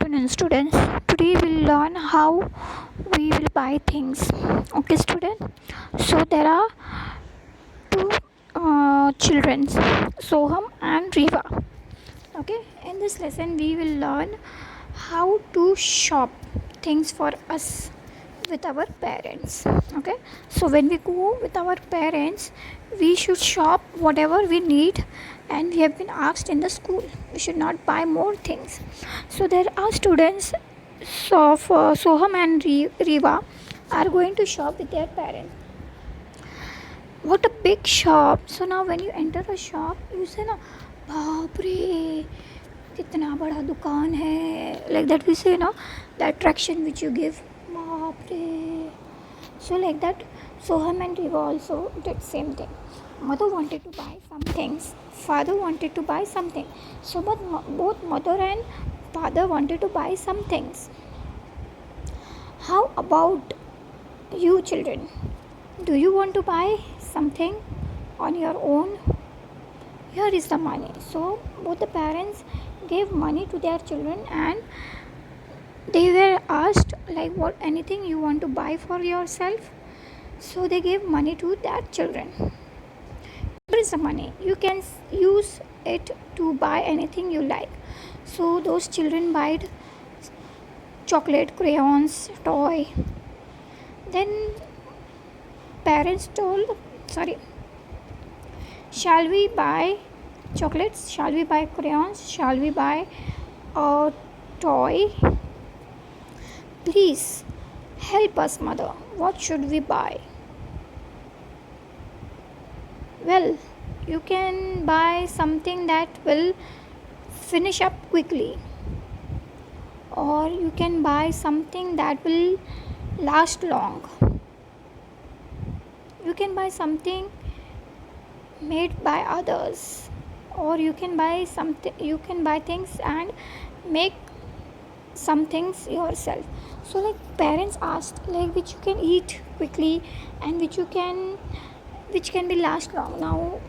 afternoon, students. Today we'll learn how we will buy things. Okay, student. So there are two children, Soham and Riva. Okay, in this lesson we will learn how to shop things for us with our parents. Okay, so when we go with our parents, we should shop whatever we need, and we have been asked in the school we should not buy more things. So there are students of Soham and Riva are going to shop with their parents. What a big shop! So now when you enter a shop, you say na, बाप रे कितना बड़ा दुकान है, like that we say no, the attraction which you give, बाप रे. So like that Soham and Riva also did same thing. Mother wanted to buy some things, father wanted to buy something. So both mother and father wanted to buy some things. How about you children? Do you want to buy something on your own? Here is the money. So both the parents gave money to their children, and they were asked like, what anything you want to buy for yourself? So they gave money to their children. Here is the money. You can use it to buy anything you like. So those children bought chocolate, crayons, toy. Then parents told, sorry, shall we buy chocolates? Shall we buy crayons? Shall we buy a toy? Please help us, mother. What should we buy? Well, you can buy something that will finish up quickly, or you can buy something that will last long. You can buy something made by others, or you can buy things and make some things yourself. So like parents asked like which you can eat quickly and which can be last long. Now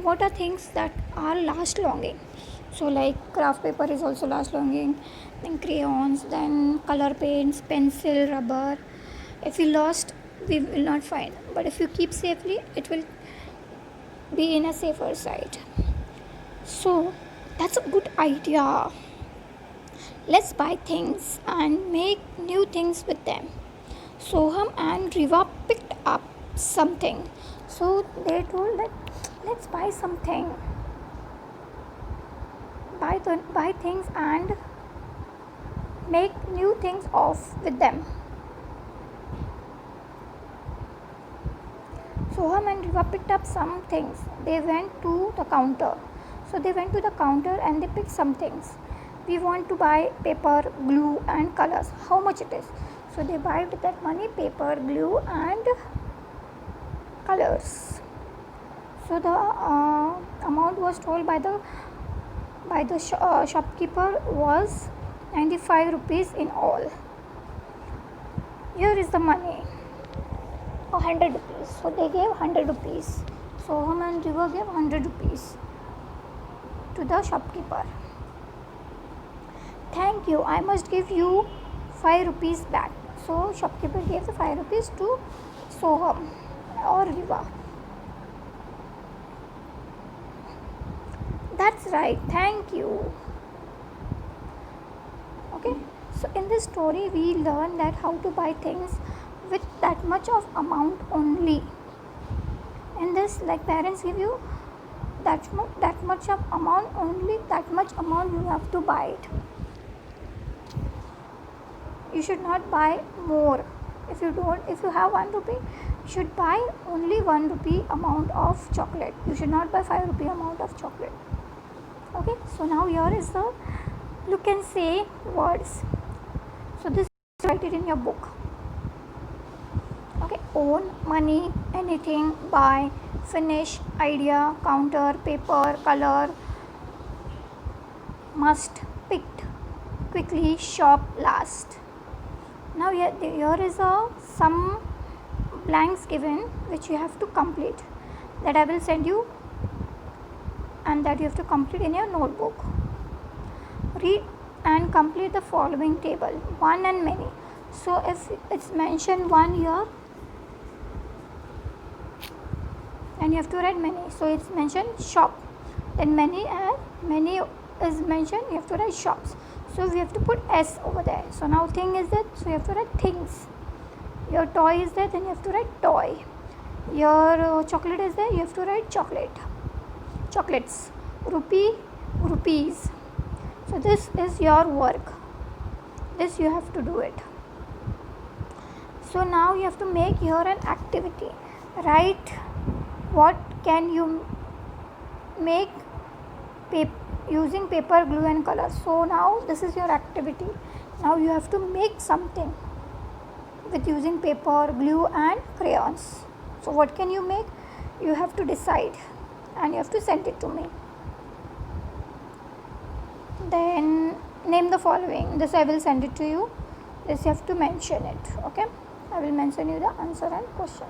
what are things that are last longing? So like craft paper is also last longing, then crayons, then color paints, pencil, rubber. If we lost, we will not find, but if you keep safely, it will be in a safer side. So that's a good idea. Let's buy things and make new things with them. Soham and Riva picked up something. So they told that let's buy something. Buy things and make new things off with them. Soham and Riva picked up some things. They went to the counter. So they went to the counter and they picked some things. We want to buy paper, glue and colors. How much it is? So they buy with that money paper, glue and colors. So the amount was told by the shopkeeper was 95 rupees in all. Here is the money, 100 rupees. So they gave 100 rupees. Soham and Riva gave 100 rupees to the shopkeeper. Thank you, I must give you 5 rupees back. So shopkeeper gave the 5 rupees to Soham or Riva. That's right, thank you. Okay, so in this story we learn that how to buy things with that much of amount only. In this, like parents give you that much of amount, only that much amount you have to buy it. You should not buy more. If you have 1 rupee, you should buy only 1 rupee amount of chocolate. You should not buy 5 rupee amount of chocolate. Okay, so now here is the look and say words. So this write it in your book. Okay, own, money, anything, buy, finish, idea, counter, paper, color, must, picked, quickly, shop, last. Now here is some blanks given which you have to complete, that I will send you, and that you have to complete in your notebook. Read and complete the following table: one and many. So if it's mentioned one here, and you have to write many. So it's mentioned shop, then many, and many is mentioned, you have to write shops. So we have to put S over there. So now thing is that, so you have to write things. Your toy is there, then you have to write toy. Your chocolate is there, you have to write chocolate, chocolates. Rupee, rupees. So this is your work, this you have to do it. So now you have to make here an activity. Write what can you make using paper, glue and color. So now this is your activity. Now you have to make something with using paper, glue and crayons. So what can you make? You have to decide and you have to send it to me. Then name the following. This I will send it to you. This you have to mention it. Okay, I will mention you the answer and question.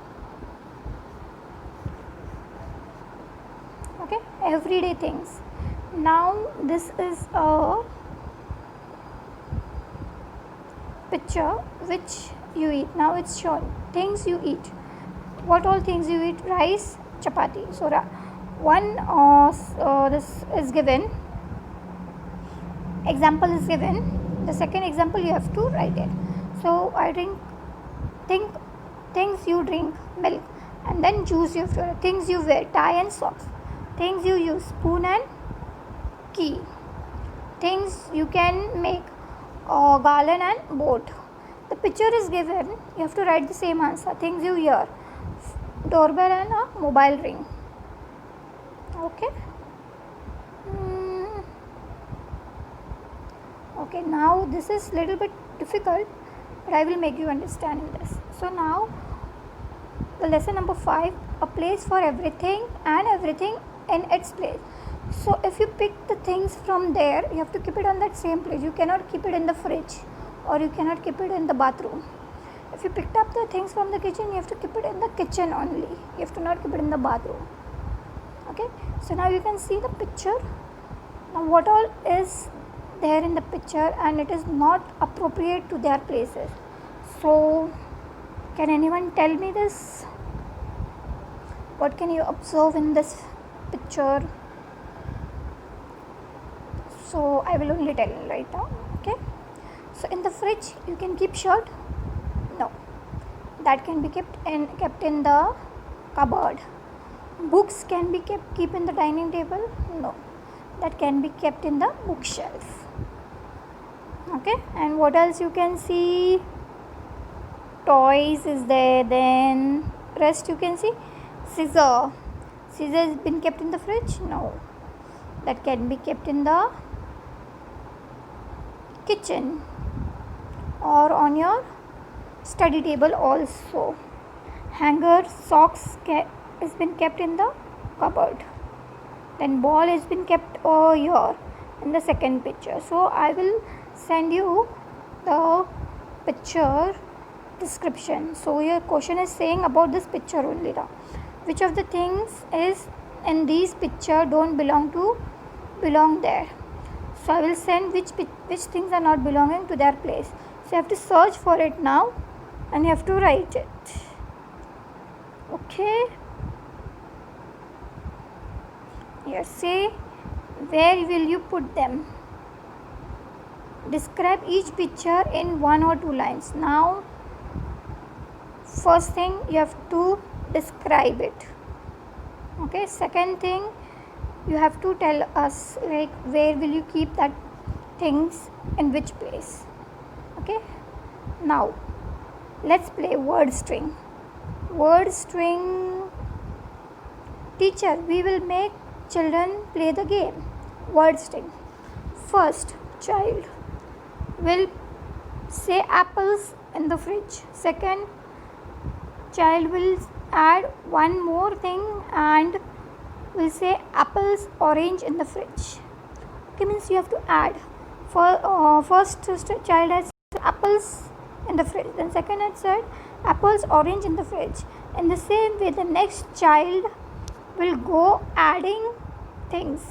Okay, everyday things. Now this is a picture which you eat. Now it's shown things you eat. What all things you eat? Rice, chapati. So this is given, example is given. The second example you have to write it. So I think things you drink, milk, and then juice you have to write. Things you wear, tie and socks. Things you use, spoon and key. Things you can make, garland and boat. The picture is given, you have to write the same answer. Things you hear, doorbell and a mobile ring. Okay. Okay, now this is little bit difficult, but I will make you understand in this. So now the lesson number 5, a place for everything and everything in its place. So if you pick the things from there, you have to keep it on that same place. You cannot keep it in the fridge, or you cannot keep it in the bathroom. If you picked up the things from the kitchen, you have to keep it in the kitchen only. You have to not keep it in the bathroom. Okay, so now you can see the picture. Now what all is there in the picture and it is not appropriate to their places. So can anyone tell me this? What can you observe in this picture? So I will only tell you right now. Okay, so in the fridge you can keep shirt? No, that can be kept in the cupboard. Books can be keep in the dining table? No, that can be kept in the bookshelf. Okay, and what else you can see? Toys is there, then rest you can see. Scissor has been kept in the fridge? No, that can be kept in the kitchen or on your study table also. Hanger, socks has been kept in the cupboard. Then ball has been kept over here in the second picture. So I will send you the picture description. So your question is saying about this picture only now. Which of the things is in these picture don't belong there. So I will send which things are not belonging to their place. So you have to search for it now and you have to write it. Okay. Here say where will you put them. Describe each picture in 1 or 2 lines. Now first thing you have to describe it. Okay, second thing you have to tell us like where will you keep that things in which place. Okay, now let's play word string. Teacher, we will make children play the game. Word string. First child will say apples in the fridge. Second child will add one more thing and will say apples, orange in the fridge. Okay, means you have to add. First child has apples in the fridge. Then second had said apples, orange in the fridge. In the same way, the next child will go adding things.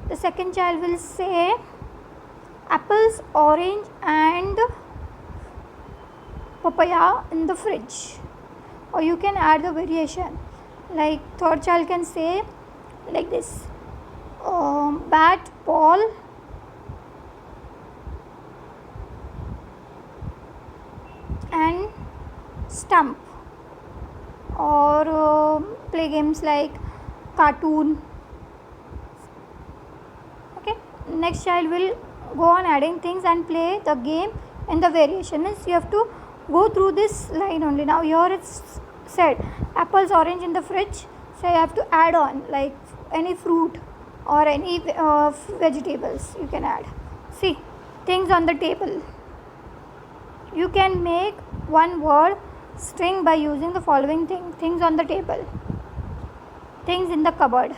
The second child will say apples, orange and papaya in the fridge. Or you can add the variation, like third child can say like this: bat, ball, and stump. Or play games like cartoon. Okay, next child will go on adding things and play the game in the variation. Means you have to go through this line only. Now here it's said apples, orange in the fridge, so you have to add on like any fruit or any vegetables you can add. See, things on the table. You can make one word string by using the following things on the table, things in the cupboard,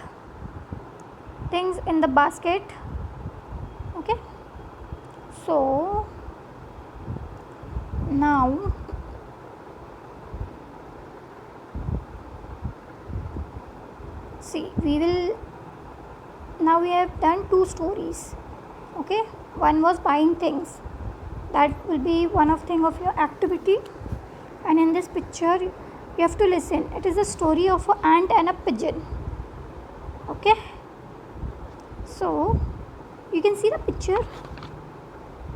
things in the basket. Okay, so now see, we have done 2 stories. Okay, one was buying things, that will be one of your activity. And in this picture you have to listen. It is a story of an ant and a pigeon. Okay, so you can see the picture.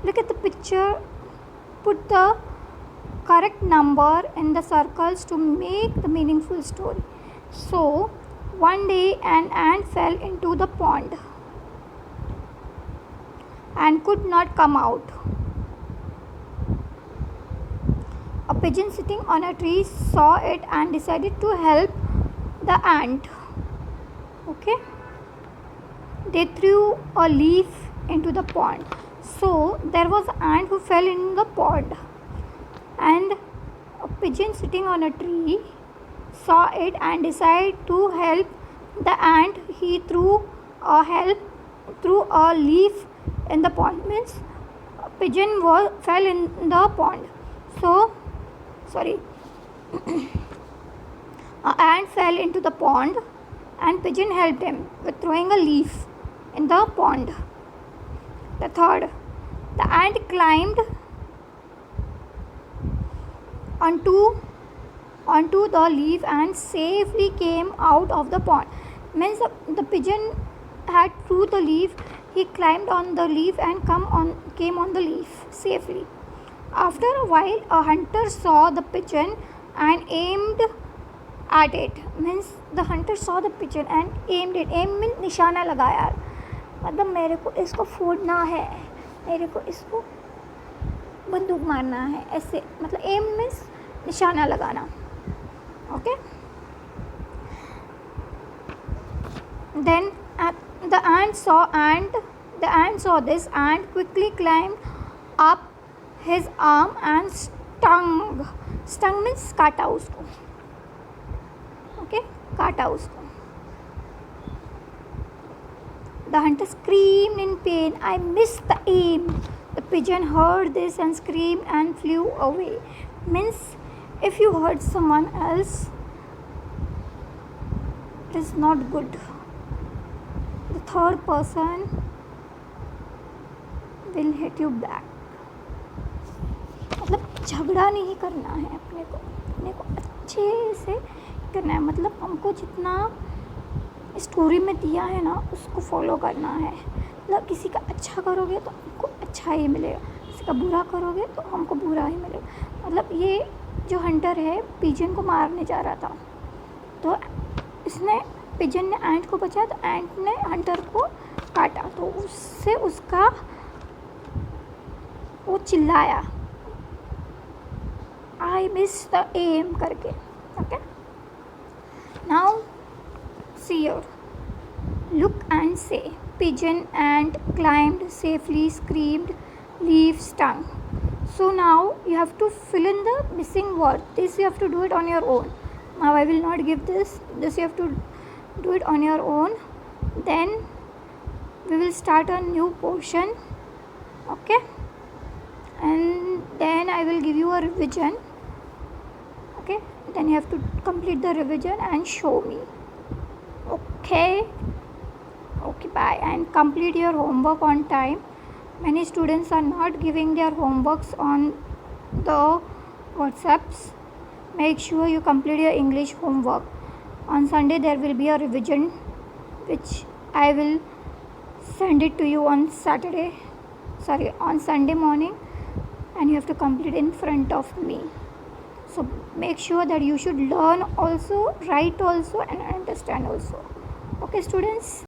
Look at the picture. Put the correct number in the circles to make the meaningful story. So one day an ant fell into the pond and could not come out. A pigeon sitting on a tree saw it and decided to help the ant. Okay, they threw a leaf into the pond. So there was an ant who fell in the pond, and a pigeon sitting on a tree saw it and decided to help the ant. He threw a leaf in the pond. Means a pigeon fell in the pond. So sorry, an ant fell into the pond and pigeon helped him with throwing a leaf in the pond. The third, the ant climbed onto the leaf and safely came out of the pond. Means the pigeon had threw the leaf, he climbed on the leaf and came on the leaf safely. After a while, a hunter saw the pigeon and aimed at it. Means the hunter saw the pigeon and aimed it. Aim means निशाना लगाया, मतलब मेरे को इसको फोड़ना है, मेरे को इसको बंदूक मारना है, ऐसे मतलब एम मीन्स निशाना लगाना. Okay, then the ant saw this and quickly climbed up his arm and stung means काटा उसको. ओके, काटा उसको. The hunter screamed in pain. I missed the aim. The pigeon heard this and screamed and flew away. Means if you hurt someone else, it is not good. The third person will hit you back. मतलब झगड़ा नहीं करना है, अपने को अच्छे से करना है. मतलब हमको जितना स्टोरी में दिया है ना, उसको फॉलो करना है. मतलब किसी का अच्छा करोगे तो हमको अच्छा ही मिलेगा, किसी का बुरा करोगे तो हमको बुरा ही मिलेगा. मतलब ये जो हंटर है पिजन को मारने जा रहा था, तो इसने पिजन ने एंट को बचाया, तो एंट ने हंटर को काटा, तो उससे उसका वो चिल्लाया आई मिस द एम करके. Okay, now see here, look and say. Pigeon ant climbed safely, screamed, leaf stung. So now you have to fill in the missing word. This you have to do it on your own. Now I will not give this you have to do it on your own. Then we will start a new portion. Okay, and then I will give you a revision. Okay, then you have to complete the revision and show me. Okay, bye, and complete your homework on time. Many students are not giving their homeworks on the WhatsApps. Make sure you complete your English homework. On Sunday there will be a revision which I will send it to you on Sunday morning, and you have to complete in front of me. So make sure that you should learn also, write also, and understand also. Okay, students.